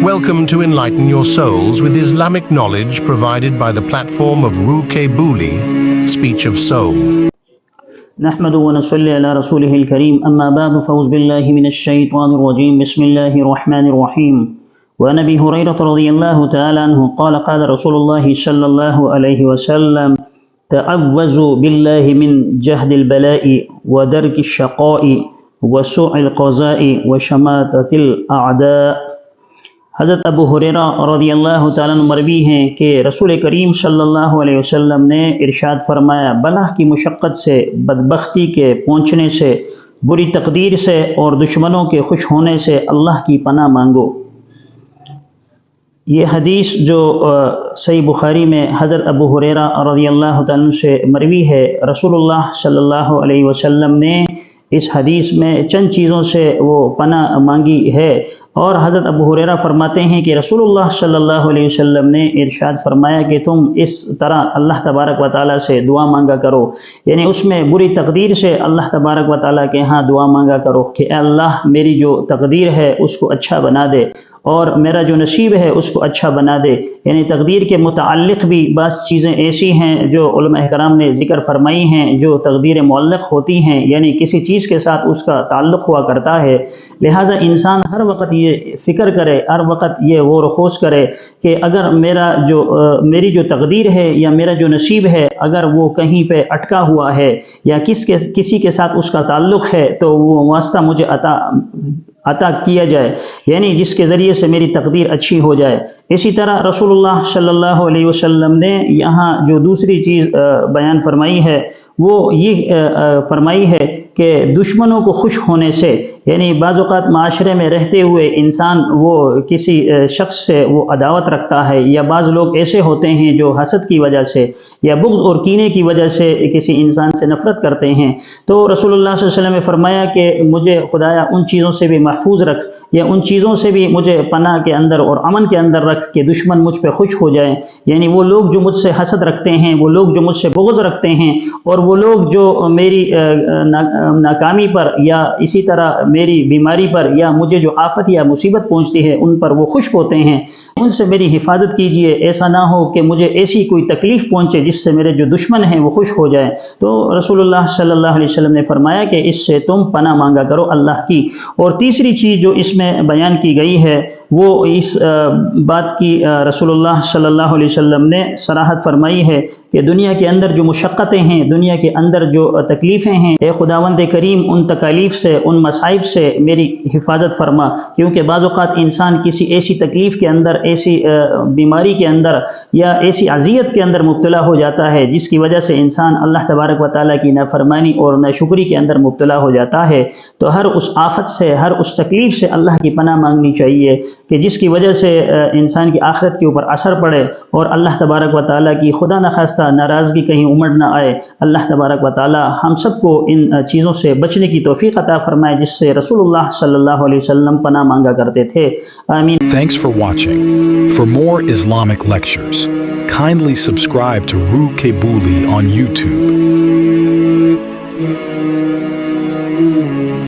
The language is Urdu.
Welcome to Enlighten Your Souls with Islamic knowledge provided by the platform of Ruke Buli, Speech of Soul. نحمد ونصلي على رسوله الكريم أما بعد فأعوذ بالله من الشيطان الرجيم بسم الله الرحمن الرحيم وعن أبي هريرة رضي الله تعالى عنه قال قال رسول الله صلى الله عليه وسلم تعوذوا بالله من جهد البلاء ودرك الشقاء وسوء القضاء وشماتة الأعداء۔ حضرت ابو ہریرہ رضی اللہ تعالیٰ عنہ مروی ہیں کہ رسول کریم صلی اللہ علیہ وسلم نے ارشاد فرمایا، بلا کی مشقت سے، بدبختی کے پہنچنے سے، بری تقدیر سے اور دشمنوں کے خوش ہونے سے اللہ کی پناہ مانگو۔ یہ حدیث جو صحیح بخاری میں حضرت ابو ہریرہ رضی اللہ تعالیٰ عنہ سے مروی ہے، رسول اللہ صلی اللہ علیہ وسلم نے اس حدیث میں چند چیزوں سے وہ پناہ مانگی ہے، اور حضرت ابو ہریرہ فرماتے ہیں کہ رسول اللہ صلی اللہ علیہ وسلم نے ارشاد فرمایا کہ تم اس طرح اللہ تبارک و تعالیٰ سے دعا مانگا کرو، یعنی اس میں بری تقدیر سے اللہ تبارک و تعالیٰ کے ہاں دعا مانگا کرو کہ اے اللہ میری جو تقدیر ہے اس کو اچھا بنا دے، اور میرا جو نصیب ہے اس کو اچھا بنا دے۔ یعنی تقدیر کے متعلق بھی بعض چیزیں ایسی ہیں جو علماء کرام نے ذکر فرمائی ہیں جو تقدیر معلق ہوتی ہیں، یعنی کسی چیز کے ساتھ اس کا تعلق ہوا کرتا ہے، لہٰذا انسان ہر وقت یہ فکر کرے، ہر وقت یہ غور و خوض کرے کہ اگر میری جو تقدیر ہے یا میرا جو نصیب ہے اگر وہ کہیں پہ اٹکا ہوا ہے یا کسی کے ساتھ اس کا تعلق ہے تو وہ واسطہ مجھے عطا کیا جائے، یعنی جس کے ذریعے سے میری تقدیر اچھی ہو جائے۔ اسی طرح رسول اللہ صلی اللہ علیہ وسلم نے یہاں جو دوسری چیز بیان فرمائی ہے وہ یہ فرمائی ہے کہ دشمنوں کو خوش ہونے سے، یعنی بعض اوقات معاشرے میں رہتے ہوئے انسان وہ کسی شخص سے وہ عداوت رکھتا ہے، یا بعض لوگ ایسے ہوتے ہیں جو حسد کی وجہ سے یا بغض اور کینے کی وجہ سے کسی انسان سے نفرت کرتے ہیں، تو رسول اللہ صلی اللہ علیہ وسلم نے فرمایا کہ مجھے خدایا ان چیزوں سے بھی محفوظ رکھ، یا ان چیزوں سے بھی مجھے پناہ کے اندر اور امن کے اندر رکھ کہ دشمن مجھ پہ خوش ہو جائیں، یعنی وہ لوگ جو مجھ سے حسد رکھتے ہیں، وہ لوگ جو مجھ سے بغض رکھتے ہیں، اور وہ لوگ جو میری ناکامی پر یا اسی طرح میری بیماری پر یا مجھے جو آفت یا مصیبت پہنچتی ہے ان پر وہ خوش ہوتے ہیں، ان سے میری حفاظت کیجئے، ایسا نہ ہو کہ مجھے ایسی کوئی تکلیف پہنچے جس سے میرے جو دشمن ہیں وہ خوش ہو جائیں۔ تو رسول اللہ صلی اللہ علیہ وسلم نے فرمایا کہ اس سے تم پناہ مانگا کرو اللہ کی۔ اور تیسری چیز جو اس میں بیان کی گئی ہے وہ اس بات کی رسول اللہ صلی اللہ علیہ وسلم نے صراحت فرمائی ہے کہ دنیا کے اندر جو مشقتیں ہیں، دنیا کے اندر جو تکلیفیں ہیں، اے خداوند کریم ان تکالیف سے، ان مصائب سے میری حفاظت فرما، کیونکہ بعض اوقات انسان کسی ایسی تکلیف کے اندر، ایسی بیماری کے اندر یا ایسی اذیت کے اندر مبتلا ہو جاتا ہے جس کی وجہ سے انسان اللہ تبارک و تعالیٰ کی نافرمانی اور ناشکری کے اندر مبتلا ہو جاتا ہے۔ تو ہر اس آفت سے، ہر اس تکلیف سے اللہ کی پناہ مانگنی چاہیے کہ جس کی وجہ سے انسان کی آخرت کے اوپر اثر پڑے اور اللہ تبارک و تعالیٰ کی خدا نخواستہ ناراضگی کہیں امڑ نہ آئے۔ اللہ تبارک و تعالیٰ ہم سب کو ان چیزوں سے بچنے کی توفیق عطا فرمائے جس سے رسول اللہ صلی اللہ علیہ وسلم پناہ مانگا کرتے تھے، آمین۔ Thanks for watching. For more Islamic lectures, kindly subscribe to Ruke Buli on YouTube.